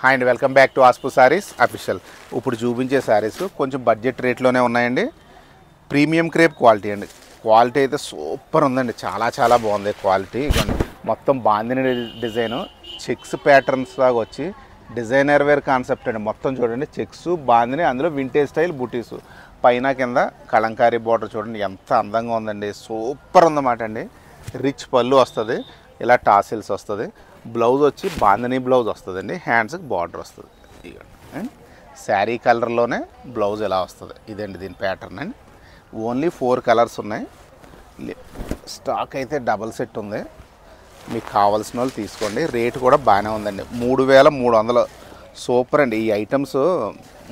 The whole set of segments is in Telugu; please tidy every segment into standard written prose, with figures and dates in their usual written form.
హాయ్ అండి, welcome back to Aspu sarees official. ఇప్పుడు చూపించే సారీస్ కొంచెం బడ్జెట్ రేట్లోనే ఉన్నాయండి. ప్రీమియం క్రేప్ క్వాలిటీ అండి. క్వాలిటీ అయితే సూపర్ ఉందండి, చాలా చాలా బాగుంది క్వాలిటీ. మొత్తం బాందిని డిజైను, చెక్స్ ప్యాటర్న్స్ లాగా వచ్చి డిజైనర్ వేర్ కాన్సెప్ట్ అండి. మొత్తం చూడండి, చెక్స్ బాందిని, అందులో వింటేజ్ స్టైల్ బుటీసు, పైన కింద కలంకారీ బార్డర్ చూడండి ఎంత అందంగా ఉందండి. సూపర్ ఉందన్నమాట అండి. రిచ్ పళ్ళు వస్తుంది, ఇలా టాసిల్స్ వస్తుంది. బ్లౌజ్ వచ్చి బాందిని బ్లౌజ్ వస్తుందండి. హ్యాండ్స్కి బార్డర్ వస్తుంది. అండ్ శారీ కలర్లోనే బ్లౌజ్ ఎలా వస్తుంది, ఇదండి దీని ప్యాటర్న్ అండి. ఓన్లీ 4 కలర్స్ ఉన్నాయి. స్టాక్ అయితే డబల్ సెట్ ఉంది, మీకు కావాల్సిన వాళ్ళు తీసుకోండి. రేట్ కూడా బాగానే ఉందండి, 3300. సూపర్ అండి. ఈ ఐటమ్స్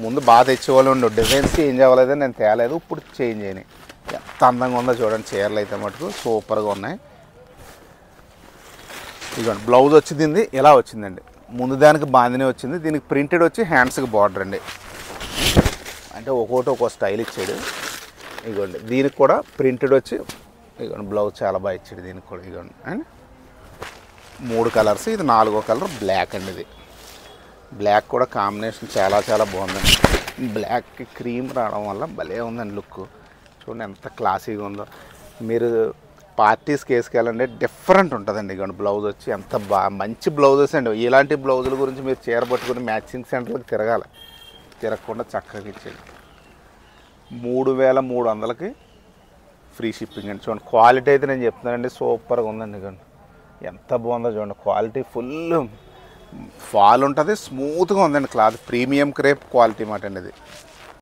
ముందు బాగా తెచ్చేవాళ్ళు ఉండు, డిజైన్స్ చేంజ్ అవ్వలేదని నేను తేలేదు, ఇప్పుడు చేంజ్ అయినాయి. ఎంత అందంగా ఉందో చూడండి. చీరలు అయితే మటుకు సూపర్గా ఉన్నాయి. ఇదిగోండి బ్లౌజ్ వచ్చింది, ఇలా వచ్చిందండి. ముందు దానికి బాందిని వచ్చింది, దీనికి ప్రింటెడ్ వచ్చి హ్యాండ్స్కి బార్డర్ అండి. అంటే ఒక్కో స్టైల్ ఇచ్చాడు. ఇదిగోండి దీనికి కూడా ప్రింటెడ్ వచ్చి, ఇదిగోండి బ్లౌజ్ చాలా బాగా ఇచ్చాడు దీనికి కూడా. ఇదిగోండి అండ్ 3 కలర్స్, ఇది 4వ కలర్ బ్లాక్ అండి. ఇది బ్లాక్ కూడా కాంబినేషన్ చాలా చాలా బాగుందండి. బ్లాక్కి క్రీమ్ రావడం వల్ల భలే ఉందండి లుక్. చూడండి ఎంత క్లాసీగా ఉందో. మీరు పార్టీస్కి వేసుకెళ్ళండి, డిఫరెంట్ ఉంటుందండి. ఇక బ్లౌజ్ వచ్చి ఎంత మంచి బ్లౌజెస్ అండి. ఇలాంటి బ్లౌజుల గురించి మీరు చీర పట్టుకుని మ్యాచింగ్ సెంటర్లకు తిరగాలి, తిరగకుండా చక్కగా ఇచ్చేది. 3300కి ఫ్రీ షిప్పింగ్ అండి. చూడండి క్వాలిటీ అయితే నేను చెప్తున్నానండి, సూపర్గా ఉందండి. ఇక ఎంత బాగుందో చూడండి. క్వాలిటీ ఫుల్ ఫాల్ ఉంటుంది, స్మూత్గా ఉందండి క్లాత్. ప్రీమియం క్రేప్ క్వాలిటీ మాట అండి ఇది.